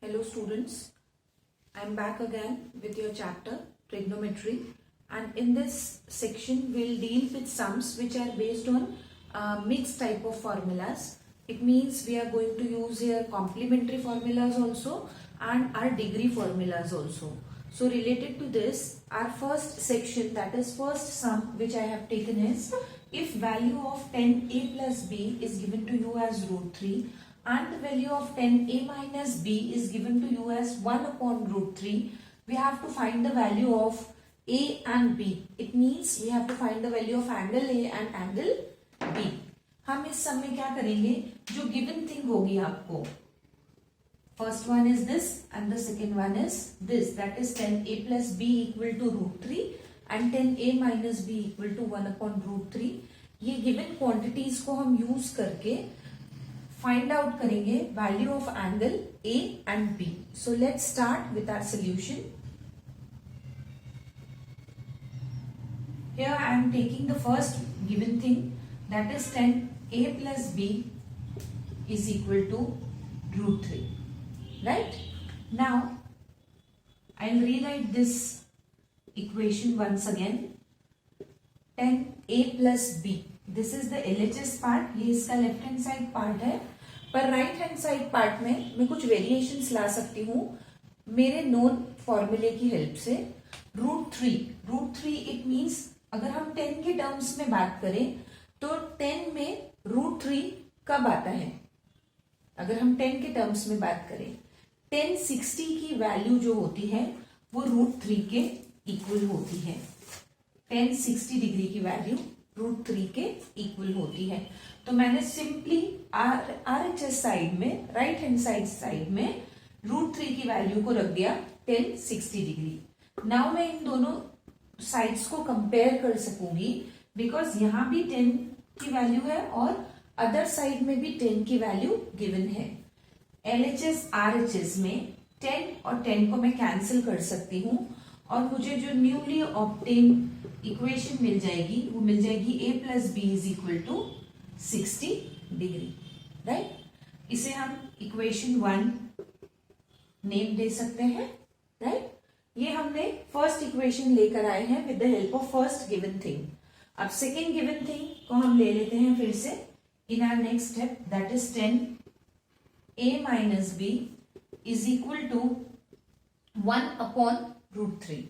Hello students, I am back again with your chapter trigonometry, and in this section we'll deal with sums which are based on mixed type of formulas. It means we are going to use here complementary formulas also and our degree formulas also. So related to this, our first section, that is first sum which I have taken is, if value of 10a plus b is given to you as root 3 and the value of 10a minus b is given to you as 1 upon root 3, we have to find the value of a and b. It means we have to find the value of angle a and angle b. हम इस सम में क्या करेंगे, जो given thing होगी आपको, first one is this and the second one is this, that is 10a plus b equal to root 3 and 10a minus b equal to 1 upon root 3. ये given quantities को हम यूज करके find out करेंगे value of angle a and b. So let's start with our solution. Here I am taking the first given thing, that is 10a plus b is equal to root 3. Right? Now I'll rewrite this equation once again. 10a plus b, this is the LHS part, ये इसका left hand side part है, पर right hand side part में मैं कुछ variations ला सकती हूँ मेरे नोन फॉर्मूले की हेल्प से. रूट थ्री इट मीन्स अगर हम 10 के टर्म्स में बात करें तो 10 में रूट 3 कब आता है. अगर हम 10 के टर्म्स में बात करें, 1060 की वैल्यू जो होती है वो रूट 3 के इक्वल होती है. 1060 डिग्री की वैल्यू रूट 3 के इक्वल होती है. तो मैंने सिंपली RHS साइड में, राइट हैंड साइड में रूट 3 की वैल्यू को रख दिया 1060 डिग्री. नाउ मैं इन दोनों साइड्स को कंपेयर कर सकूंगी, बिकॉज यहां भी 10 की वैल्यू है और अदर साइड में भी 10 की वैल्यू गिवन है. LHS RHS में 10 और 10 को मैं कैंसिल कर सकती हूँ और मुझे जो न्यूली ऑब्टेन इक्वेशन मिल जाएगी वो मिल जाएगी a plus b is equal to 60 degree. Right, इसे हम इक्वेशन 1 नेम दे सकते हैं. राइट, ये हमने फर्स्ट इक्वेशन लेकर आए हैं with the help of first given thing. अब सेकेंड गिवन थिंग को हम ले लेते हैं फिर से in our next step, that is 10a minus b is equal to 1 upon root 3.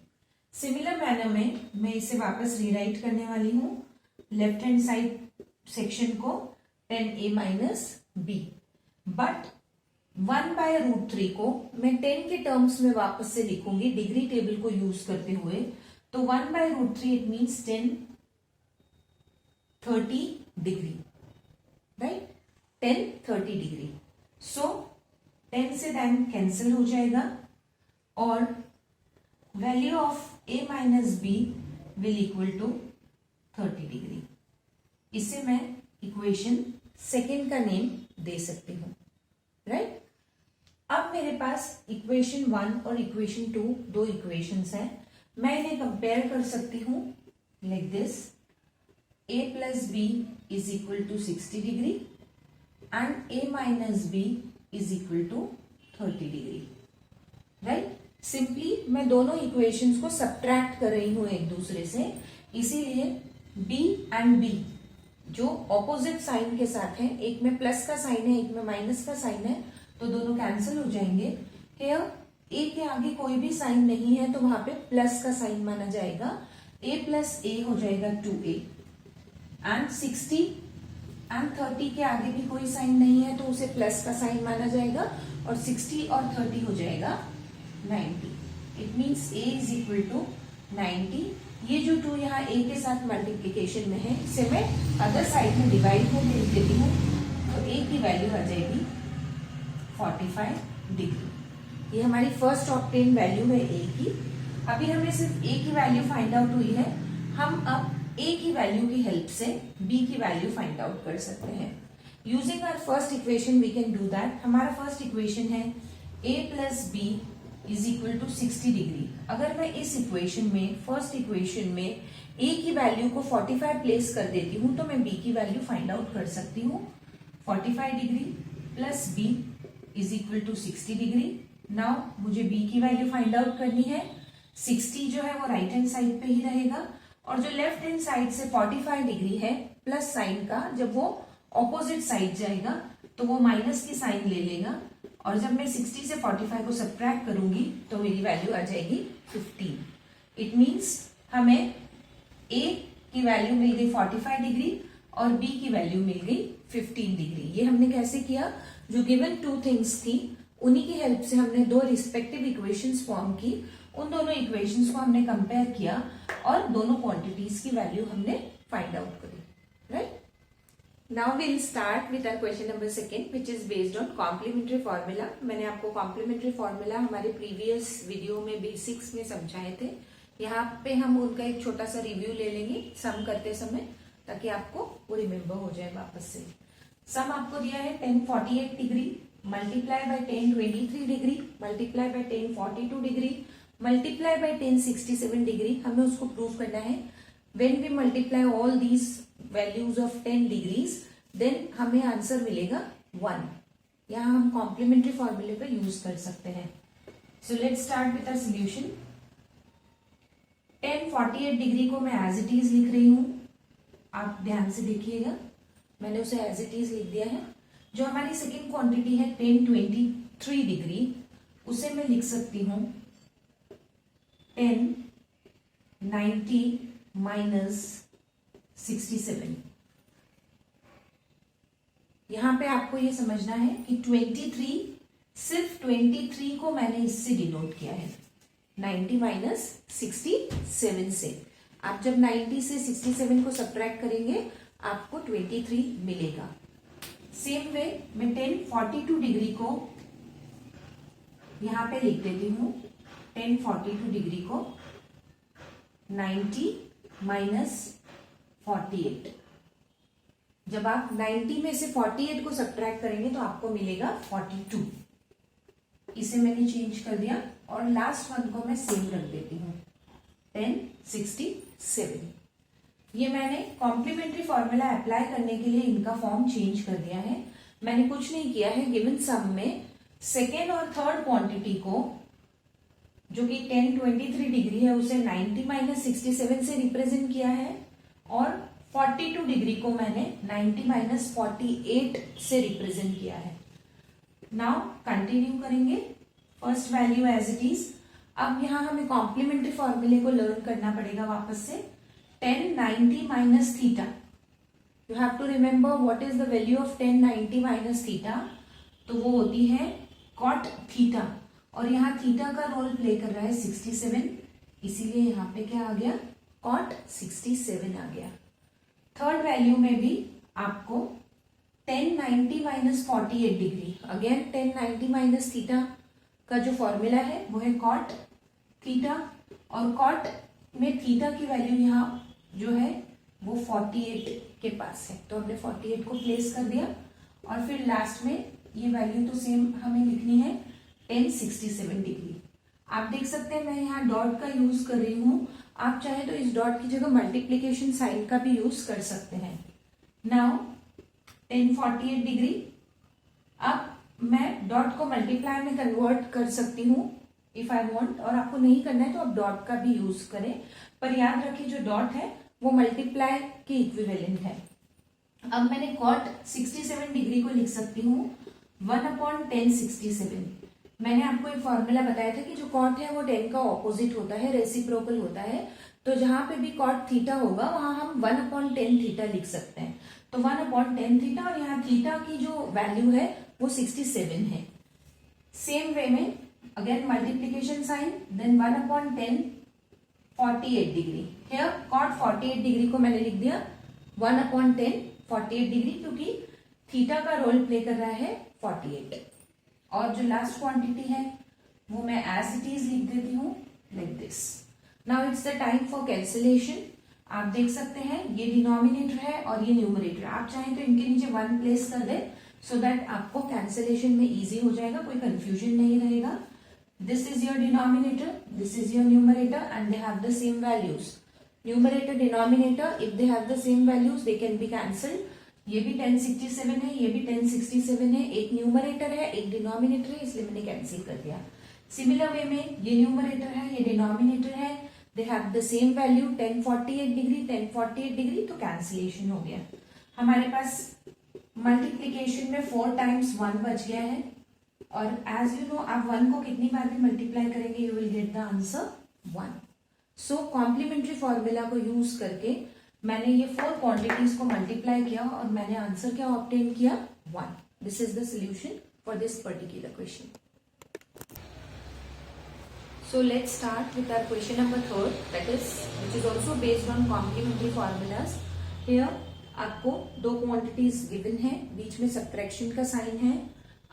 Similar manner में मैं इसे वापस रीराइट करने वाली हूं, लेफ्ट हैंड साइड सेक्शन को 10a minus b, but 1 by root 3 को मैं 10 के टर्म्स में वापस से लिखूंगी डिग्री टेबल को यूज करते हुए. तो 1 by root 3 it means 1030 degree. Right, 1030 degree. So 10 से 10 कैंसिल हो जाएगा और value of a minus B will equal to 30 degree. इसे मैं इक्वेशन सेकेंड का नेम दे सकती हूं. राइट, अब मेरे पास इक्वेशन 1 और इक्वेशन 2 दो इक्वेशंस हैं. मैं इन्हें कंपेयर कर सकती हूं like this, a plus b is equal to 60 degree and a minus b is equal to 30 degree. Right, simply मैं दोनों इक्वेशंस को सब्ट्रैक्ट कर रही हूं एक दूसरे से, इसीलिए b एंड b जो ऑपोजिट साइन के साथ है, एक में प्लस का साइन है एक में माइनस का साइन है, तो दोनों कैंसिल हो जाएंगे. हियर a के आगे कोई भी साइन नहीं है तो वहां पे प्लस का साइन माना जाएगा. a प्लस a हो जाएगा 2a एंड 60 एंड 30 के आगे भी कोई साइन नहीं है तो उसे प्लस का साइन माना जाएगा और 60 और 30 हो जाएगा 90. It means a is equal to 90. ये जो 2 यहाँ a के साथ मल्टीप्लीकेशन में है, इसे मैं अदर साइड में डिवाइड में भेज देती हूँ तो a की वैल्यू आ जाएगी 45 डिग्री. ये हमारी फर्स्ट ऑब्टेन वैल्यू है a की. अभी हमें सिर्फ a की वैल्यू फाइंड आउट हुई है, हम अब a की वैल्यू की हेल्प से b की वैल्यू फाइंड आउट कर सकते हैं. Using our first equation we can do that. हमारा फर्स्ट इक्वेशन है a plus b is equal to 60 degree. अगर मैं इस इक्वेशन में, फर्स्ट इक्वेशन में a की वैल्यू को 45 प्लेस कर देती हूँ तो मैं b की वैल्यू फाइंड आउट कर सकती हूँ. 45 degree plus b is equal to 60 degree. Now मुझे b की वैल्यू फाइंड आउट करनी है। 60 जो है वो राइट हैंड साइड पे ही रहेगा और जो लेफ्ट हैंड साइड से 45 डिग्री है प्लस साइन का, जब वो ऑपोजिट साइड जाएगा तो वो माइनस की साइन ले लेगा और जब मैं 60 से 45 को सब्ट्रैक्ट करूंगी तो मेरी वैल्यू आ जाएगी 15। इट मीन्स हमें a की वैल्यू मिल गई 45 डिग्री और b की वैल्यू मिल गई 15 डिग्री। ये हमने कैसे किया, जो गिवन टू थिंग्स थी उन्हीं की हेल्प से हमने दो रिस्पेक्टिव इक्वेशंस फॉर्म की, उन दोनों इक्वेशंस को हमने कंपेयर किया और दोनों क्वांटिटीज की वैल्यू हमने फाइंड आउट करी, right. Now will start with our question number second which is based on complementary formula. मैंने आपको कॉम्प्लीमेंट्री फॉर्मूला हमारे प्रीवियस वीडियो में बेसिक्स में समझाए थे। यहाँ पे हम उनका एक छोटा सा रिव्यू ले लेंगे सम करते समय, ताकि आपको वो रिमेम्बर हो जाए वापस से। सम आपको दिया है 1048 degree multiply by 1023 degree multiply by 1042 degree multiply by 1067 degree. हमें उसको प्रूव करना है। When we multiply all these values of 10 degrees then हमें आंसर मिलेगा 1। यहाँ हम कॉम्प्लीमेंट्री फॉर्मूले पर यूज कर सकते हैं। So let's start with our solution. 1048 degree को मैं एज इट इज लिख रही हूं, आप ध्यान से देखिएगा, मैंने उसे एज इट इज लिख दिया है। जो हमारी सेकेंड क्वांटिटी है 1023 डिग्री, उसे मैं लिख सकती हूं 1090 माइनस 67। यहां पे आपको ये समझना है कि 23, सिर्फ 23 को मैंने इससे डिनोट किया है 90 माइनस 67 से। आप जब 90 से 67 को सब्ट्रैक्ट करेंगे आपको 23 मिलेगा। सेम वे मैं 1042 डिग्री को यहां पे लिख देती हूं 1042 डिग्री को 90 माइनस 48। जब आप 90 में से 48 को सब्ट्रैक्ट करेंगे तो आपको मिलेगा 42। इसे मैंने चेंज कर दिया और लास्ट वन को मैं सेम रख देती हूं 1067। ये मैंने कॉम्प्लीमेंट्री फॉर्मूला अप्लाई करने के लिए इनका फॉर्म चेंज कर दिया है। मैंने कुछ नहीं किया है। गिवन सम में सेकेंड और थर्ड क्वांटिटी को, जो कि 1023 डिग्री है, उसे 90 माइनस 67 से रिप्रेजेंट किया है और 42 डिग्री को मैंने 90 माइनस 48 से रिप्रेजेंट किया है। नाउ कंटिन्यू करेंगे। First value as it is. अब यहाँ हमें कॉम्प्लीमेंट्री फॉर्मूले को लर्न करना पड़ेगा वापस से। 1090 minus theta, you have to remember what is the value of 1090 minus theta. तो वो होती है कॉट थीटा और यहाँ थीटा का रोल प्ले कर रहा है 67, इसीलिए यहाँ पे क्या आ गया, कॉट 67 आ गया। थर्ड वैल्यू में भी आपको 1090 minus 48 degree, again 1090 minus theta का जो फॉर्मूला है वो है कॉट थीटा और कॉट में थीटा की वैल्यू यहाँ जो है वो 48 के पास है, तो हमने 48 को प्लेस कर दिया और फिर लास्ट में ये वैल्यू तो सेम हमें लिखनी है 1067 डिग्री। आप देख सकते हैं मैं यहाँ डॉट का यूज कर रही हूँ, आप चाहे तो इस डॉट की जगह मल्टीप्लीकेशन साइन का भी यूज कर सकते हैं। नाउ 1048 डिग्री, अब मैं डॉट को मल्टीप्लाई में कन्वर्ट कर सकती हूँ इफ आई वांट, और आपको नहीं करना है तो आप डॉट का भी यूज करें, पर याद रखिए जो डॉट है वो मल्टीप्लाई के इक्विवेलेंट है। अब मैंने कॉट 67 डिग्री को लिख सकती हूँ 1/1067। मैंने आपको एक फॉर्मूला बताया था कि जो कॉट है वो 10 का ऑपोजिट होता है, रेसिप्रोकल होता है, तो जहां पे भी कॉट थीटा होगा वहां हम 1/10 थीटा लिख सकते हैं। तो 1/10 थीटा और यहाँ थीटा की जो वैल्यू है वो 67 है। सेम वे में again multiplication sine, then 1/10 48 degree. Here cot 48 degree को मैंने लिख दिया 1/10 48 डिग्री, क्योंकि थीटा का रोल प्ले कर रहा है 48। और जो लास्ट क्वांटिटी है वो मैं एज इट इज लिख देती हूँ like this. Now it's the time for cancellation. आप देख सकते हैं ये डिनोमिनेटर है और ये न्यूमरेटर। आप चाहें तो इनके नीचे 1 प्लेस कर दे सो दैट आपको कैंसिलेशन में इजी हो जाएगा, कोई कंफ्यूजन नहीं रहेगा। This is your denominator, this is your numerator and they have the same values. Numerator, denominator, if they have the same values, they can be cancelled. ये भी 1067 है, ये भी 1067 है, एक न्यूमरेटर है, एक डिनोमिनेटर है, इसलिए मैंने कैंसिल कर दिया। सिमिलर वे में ये न्यूमरेटर है, ये डिनोमिनेटर है, they have the same value 1048 degree 1048 degree, तो कैंसिलेशन हो गया। हमारे पास मल्टीप्लीकेशन में 4 टाइम्स 1 बच गया है, और एज यू नो आप 1 को कितनी बार भी मल्टीप्लाई करेंगे you will get the answer 1। So complementary formula को यूज करके मैंने ये 4 क्वांटिटीज को मल्टीप्लाई किया और मैंने आंसर क्या ऑब्टेन किया 1। This is the solution for this particular question. So let's start with our question number 3rd, that is which is also based on complementary formulas. Here आपको 2 क्वांटिटीज गिवन है, बीच में subtraction का sign है।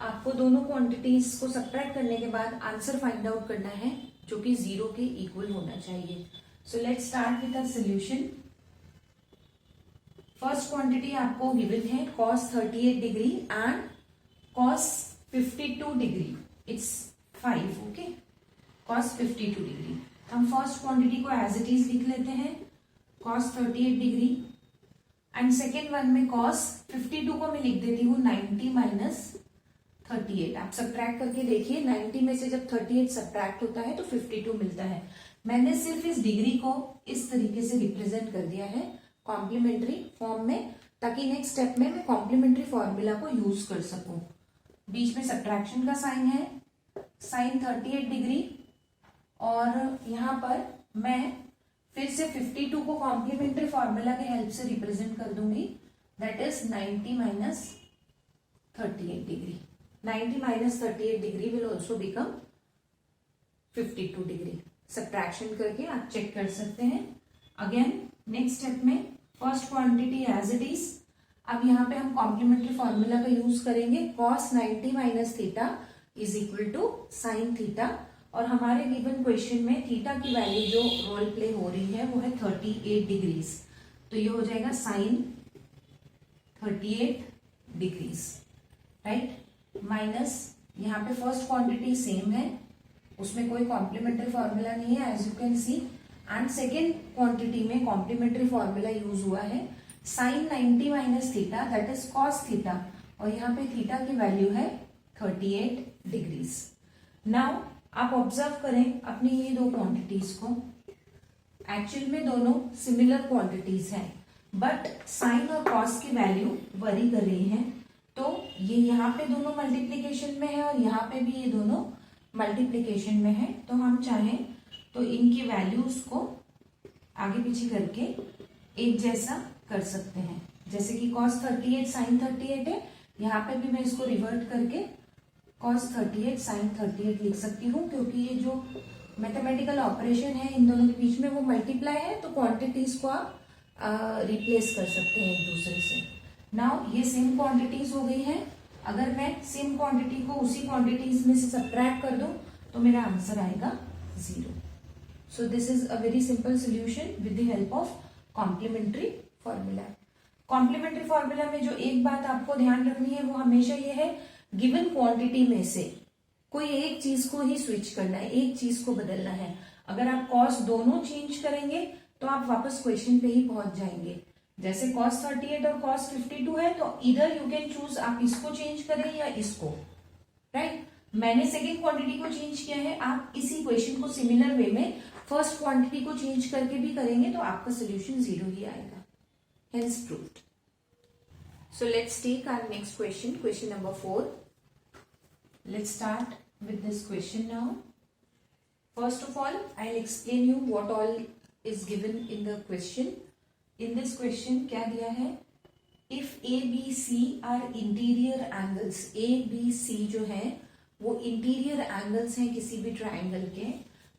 आपको दोनों quantities को subtract करने के बाद आंसर फाइंड आउट करना है जो कि 0 के इक्वल होना चाहिए। सो let's start with a solution. First quantity आपको गिवन है cos 38 degree and cos 52 degree, it's 5, okay. cos 52 degree, हम फर्स्ट क्वांटिटी को एज इट इज लिख लेते हैं cos 38 degree, and second one में cos 52 को मैं लिख देती हूँ 90 माइनस 38। आप सब्ट्रैक्ट करके देखिए, 90 में से जब 38 सब्ट्रैक्ट होता है तो 52 मिलता है। मैंने सिर्फ इस डिग्री को इस तरीके से रिप्रेजेंट कर दिया है कॉम्प्लीमेंट्री फॉर्म में, ताकि नेक्स्ट स्टेप में मैं कॉम्प्लीमेंट्री फॉर्मूला को यूज कर सकूं। बीच में सब्ट्रैक्शन का साइन है, साइन 38 डिग्री, और यहां पर मैं फिर से 52 को कॉम्प्लीमेंट्री फॉर्मूला के हेल्प से रिप्रेजेंट कर दूंगी, that is 90 minus 38 degree. 90 minus 38 degree will also become 52 degree. Subtraction करके आप चेक कर सकते हैं। अगेन नेक्स्ट स्टेप में first quantity as it is, अब यहाँ पे हम कॉम्प्लीमेंट्री फॉर्मूला का यूज करेंगे, cos 90 minus theta is equal to sine theta, और हमारे गिवन क्वेश्चन में थीटा की वैल्यू जो रोल प्ले हो रही है वो है 38 डिग्रीज, तो ये हो जाएगा साइन 38 डिग्रीज, राइट, माइनस यहाँ पे फर्स्ट क्वांटिटी सेम है, उसमें कोई कॉम्प्लीमेंट्री फॉर्मूला नहीं है as you can see, and second quantity में कॉम्प्लीमेंट्री फॉर्मूला यूज हुआ है sine 90 minus theta that is cos theta, और यहाँ पे थीटा की वैल्यू है 38 डिग्रीज। नाउ आप ऑब्जर्व करें अपनी ये 2 क्वांटिटीज को, एक्चुअल में दोनों सिमिलर क्वांटिटीज हैं, बट साइन और कॉस की वैल्यू वरी कर रही है। तो ये यहाँ पे दोनों मल्टीप्लीकेशन में है और यहाँ पे भी ये दोनों मल्टीप्लीकेशन में है, तो हम चाहें तो इनकी वैल्यूज को आगे पीछे करके एक जैसा कर सकते हैं। जैसे कि cos 38 sin 38 है, यहाँ पे भी मैं इसको रिवर्ट करके cos 38 sin 38 लिख सकती हूँ, क्योंकि ये जो मैथमेटिकल ऑपरेशन है इन दोनों के बीच में वो मल्टीप्लाई है, तो क्वांटिटीज को आप रिप्लेस कर सकते हैं एक दूसरे से। नाउ ये सेम क्वांटिटीज हो गई है, अगर मैं सेम क्वांटिटी को उसी क्वांटिटीज में से सब्ट्रैक्ट कर दूं तो मेरा आंसर आएगा 0। So this is a very simple solution with the help of complementary formula. Complementary formula में जो एक बात आपको ध्यान रखनी है वो हमेशा ये है, गिवन क्वांटिटी में से कोई एक चीज को ही स्विच करना है, एक चीज को बदलना है। अगर आप कॉस दोनों चेंज करेंगे तो आप वापस क्वेश्चन पे ही पहुंच जाएंगे। जैसे cos 38 और cos 52 है, तो इधर यू कैन चूज, आप इसको चेंज करें या इसको, राइट। मैंने सेकेंड क्वांटिटी को चेंज किया है, आप इसी क्वेश्चन को सिमिलर वे में फर्स्ट क्वांटिटी को चेंज करके भी करेंगे तो आपका सोल्यूशन 0 ही आएगा। Hence proved. So let's take our next question, question number 4। Let's start with this question now. First of all, I'll explain you what all is given in the question. In this question क्या दिया है, if A, B, C are interior angles, A, B, C जो है वो interior angles हैं किसी भी triangle के,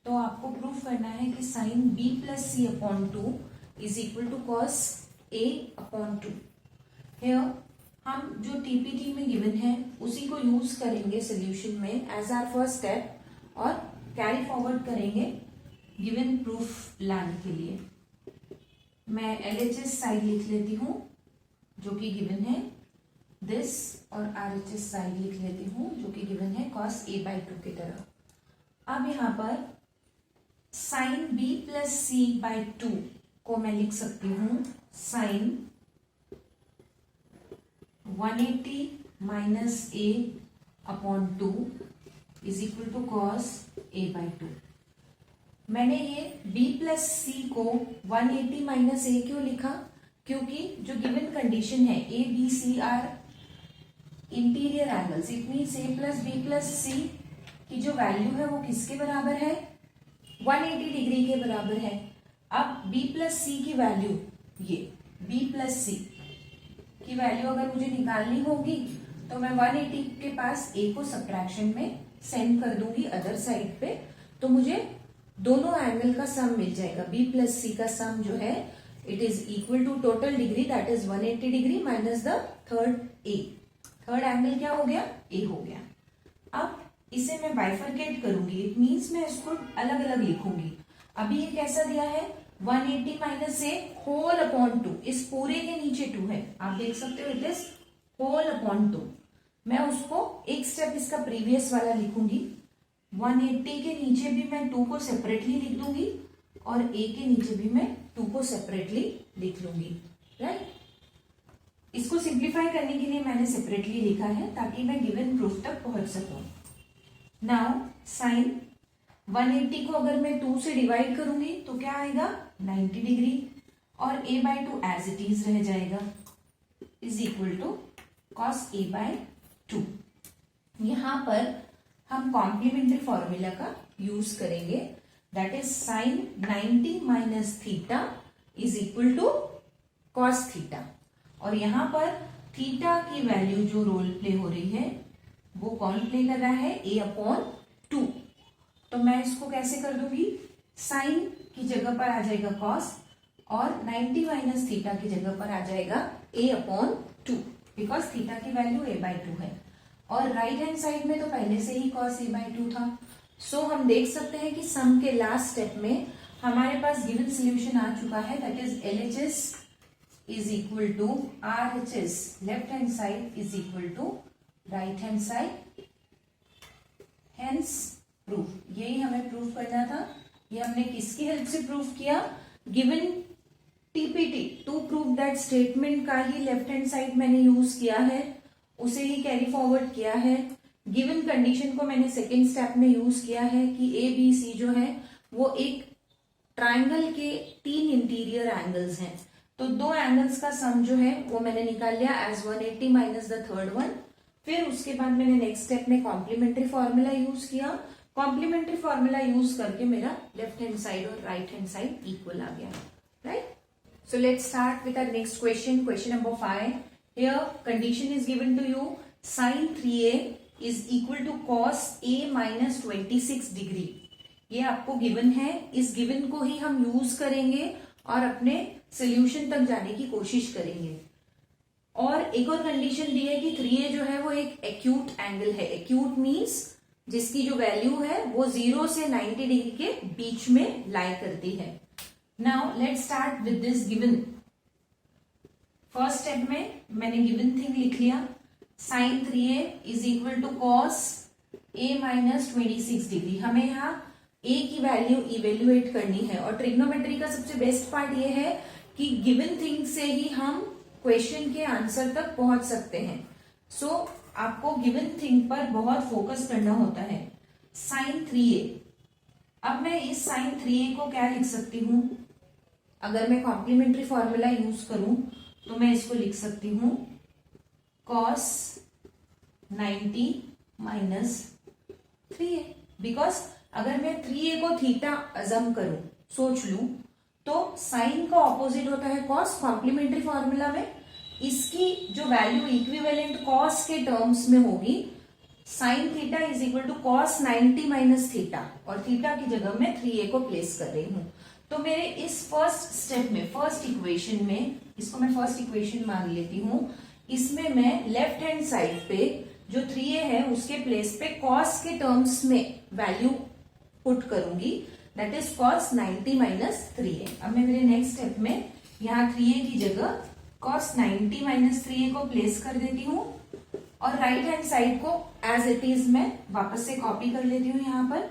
तो आपको प्रूफ करना है कि sin B plus C upon 2 is equal to cos A upon 2। Here हम जो टीपीटी में गिवन है उसी को यूज करेंगे सोल्यूशन में एज आवर फर्स्ट स्टेप, और कैरी फॉरवर्ड करेंगे गिवन प्रूफ लाने के लिए। मैं LHS साइड लिख लेती हूँ जो कि गिवन है दिस, और RHS साइड लिख लेती हूँ जो कि गिवन है cos A/2 की तरह। अब यहाँ पर sin B plus C/2 को मैं लिख सकती हूँ sin 180 minus A upon 2 is equal to cos a/2। मैंने ये b प्लस सी को 180 माइनस a क्यों लिखा? क्योंकि जो गिवन कंडीशन है a b c are interior angles, it means a plus b plus c की जो वैल्यू है वो किसके बराबर है? 180 डिग्री के बराबर है। अब b प्लस सी की वैल्यू, ये b प्लस सी की वैल्यू अगर मुझे निकालनी होगी तो मैं 180 के पास a को सब्ट्रैक्शन में सेंड कर दूंगी अदर साइड पे, तो मुझे दोनों एंगल का सम मिल जाएगा। b प्लस सी का सम जो है it is equal to total degree that is 180 degree minus the third a। Third angle क्या हो गया? a हो गया। अब इसे मैं बाइफरकेट करूंगी, इट मीन्स मैं इसको अलग अलग लिखूंगी। अभी ये कैसा दिया है? 180 माइनस a होल अपॉन 2, इस पूरे के नीचे 2 है, आप देख सकते हो, इट इज होल अपॉन 2। मैं उसको एक स्टेप इसका प्रीवियस वाला लिखूंगी। 180 के नीचे भी मैं 2 को सेपरेटली लिख दूंगी और a के नीचे भी मैं 2 को सेपरेटली लिख लूंगी, राइट। इसको सिंप्लीफाई करने के लिए मैंने सेपरेटली लिखा है ताकि मैं गिवन प्रूफ तक पहुंच सकूं। नाउ साइन 180 को अगर मैं 2 से डिवाइड करूंगी तो क्या आएगा? 90 डिग्री, और a/2 एज इट इज रह जाएगा, is equal to cos a/2। यहां पर हम कॉम्प्लीमेंट्री फॉर्मूला का यूज करेंगे, that is sine 90 minus theta is equal to cos theta. और यहां पर थीटा की वैल्यू जो रोल प्ले हो रही है वो कौन प्ले कर रहा है? a/2। तो मैं इसको कैसे कर दूंगी? साइन की जगह पर आ जाएगा कॉस और 90 माइनस थीटा की जगह पर आ जाएगा a/2, बिकॉज थीटा की वैल्यू a/2 है। और राइट हैंड साइड में तो पहले से ही cos a/2 था। सो हम देख सकते हैं कि सम के लास्ट स्टेप में हमारे पास गिवन सॉल्यूशन आ चुका है, that is LHS is equal to RHS, left hand side is equal to right hand side, hence proof. यही हमें प्रूफ करना था। ये हमने किसकी हेल्प से प्रूफ किया? Given TPT, to prove that statement का ही लेफ्ट हैंड साइड मैंने यूज किया है, उसे ही कैरी फॉरवर्ड किया है। गिवन कंडीशन को मैंने सेकेंड स्टेप में यूज किया है कि ABC जो है वो एक ट्राइंगल के 3 इंटीरियर एंगल्स हैं, तो 2 एंगल्स का सम जो है वो मैंने निकाल लिया as 180 minus the third one. फिर उसके बाद मैंने नेक्स्ट स्टेप में कॉम्प्लीमेंट्री फॉर्मूला यूज किया। कॉम्प्लीमेंट्री फॉर्मूला यूज करके मेरा लेफ्ट हैंड साइड और राइट हैंड साइड इक्वल आ गया, right. So let's start with our next question, question number 5. Here condition is given to you, sin 3a is equal to cos a minus 26 degree. ये आपको given है, इस given को ही हम use करेंगे और अपने सोल्यूशन तक जाने की कोशिश करेंगे। और एक और कंडीशन दी है कि 3a जो है वो एक एक्यूट एंगल है। एक्यूट मीन्स जिसकी जो वैल्यू है वो 0 से 90 डिग्री के बीच में लाई करती है। Now let's start with this given. First step में मैंने गिवन थिंग लिख लिया, sin 3a is equal to cos a minus 26 degree. हमें यहाँ a की वैल्यू इवेल्युएट करनी है, और ट्रिग्नोमेट्री का सबसे बेस्ट पार्ट ये है कि गिवन थिंग से ही हम क्वेश्चन के आंसर तक पहुंच सकते हैं। सो आपको गिवन थिंग पर बहुत फोकस करना होता है। sin 3a, अब मैं इस sin 3a को क्या लिख सकती हूं? अगर मैं कॉम्प्लीमेंट्री फॉर्मूला यूज करूं तो मैं इसको लिख सकती हूं cos 90 माइनस 3a, बिकॉज अगर मैं 3a को थीटा अजम करूं, सोच लूं, तो साइन का ऑपोजिट होता है cos। कॉम्प्लीमेंट्री फॉर्मूला में इसकी जो वैल्यू इक्विवेलेंट cos के टर्म्स में होगी, sine theta is equal to cos 90 minus theta, और थीटा की जगह मैं 3a को प्लेस कर रही हूं। तो मेरे इस फर्स्ट स्टेप में, फर्स्ट इक्वेशन में, इसको मैं फर्स्ट इक्वेशन मान लेती हूं, इसमें मैं लेफ्ट हैंड साइड पे जो 3a है उसके प्लेस पे cos के टर्म्स में वैल्यू पुट करूंगी, दैट इज cos 90 माइनस 3a। अब मैं मेरे नेक्स्ट स्टेप में यहाँ 3a की जगह cos 90 माइनस 3a को प्लेस कर देती हूँ, और राइट हैंड साइड को एज इट इज मैं वापस से कॉपी कर लेती हूँ यहाँ पर।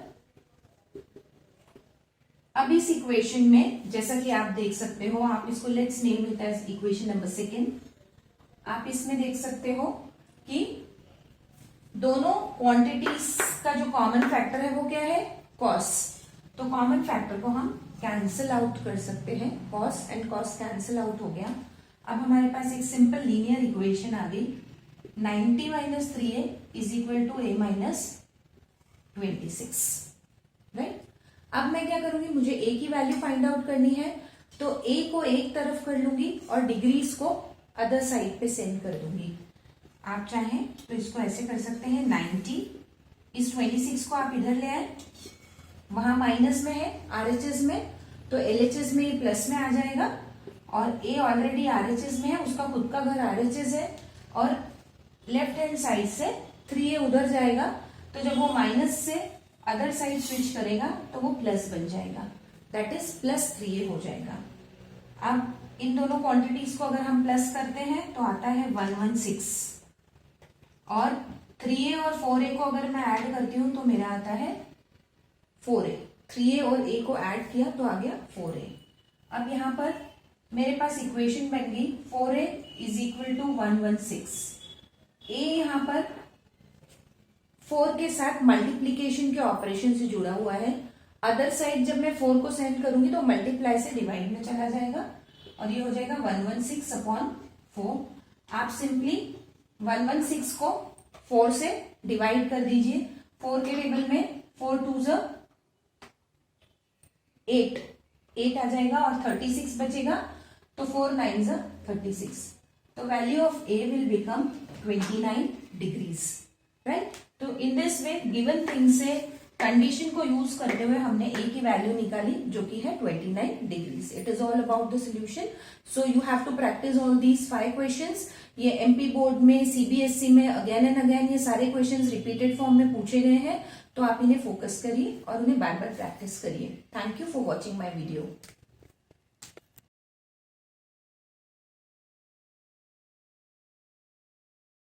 अब इस इक्वेशन में जैसा कि आप देख सकते हो, आप इसको let's name it as equation number 2। आप इसमें देख सकते हो कि दोनों क्वांटिटीज का जो कॉमन फैक्टर है वो क्या है, कॉस। तो कॉमन फैक्टर को हम कैंसिल आउट कर सकते हैं, cos and cos cancel out हो गया। अब हमारे पास एक सिंपल लीनियर इक्वेशन आ गई, 90 माइनस 3a is equal to a minus 26, right. अब मैं क्या करूंगी, मुझे a की वैल्यू फाइंड आउट करनी है, तो a को एक तरफ कर लूंगी और डिग्रीज को अदर साइड पे सेंड कर दूंगी। आप चाहें तो इसको ऐसे कर सकते हैं, 90 इस 26 को आप इधर ले आए, वहां माइनस में है आरएचएस में, तो एलएचएस में ये प्लस में आ जाएगा, और ए ऑलरेडी आरएचएस में है, उसका खुद का घर आरएचएस है, और लेफ्ट हैंड साइड से 3a उधर जाएगा, तो जब वो माइनस से अदर साइड स्विच करेगा तो वो प्लस बन जाएगा, दैट इज प्लस 3a हो जाएगा। अब इन दोनों क्वांटिटीज को अगर हम प्लस करते हैं तो आता है 116, और 3a और 4a को अगर मैं ऐड करती हूं तो मेरा आता है 4a। 3a और a को ऐड किया तो आ गया 4a। अब यहां पर मेरे पास इक्वेशन बन गई 4a is equal to 116। a यहां पर 4 के साथ मल्टीप्लीकेशन के ऑपरेशन से जुड़ा हुआ है, अदर साइड जब मैं 4 को सेंड करूंगी तो मल्टीप्लाई से डिवाइड में चला जाएगा, और ये हो जाएगा 116 अपॉन 4। आप सिंपली 116 को 4 से डिवाइड कर दीजिए, 4 के टेबल में 4 2 ज़ 8 आ जाएगा, और 36 बचेगा, तो 4 9 ज़ 36, तो value of a will become 29 degrees, right. तो in this way given thing से कंडीशन को यूज करते हुए हमने a की वैल्यू निकाली जो कि है 29 degrees. It is all about the solution, so you have to practice all these 5 questions. ये एमपी बोर्ड में, सीबीएसई में अगेन एंड अगेन ये सारे क्वेश्चंस रिपीटेड फॉर्म में पूछे गए हैं, तो आप इन्हें फोकस करिए और उन्हें बार बार प्रैक्टिस करिए। Thank you for watching my video.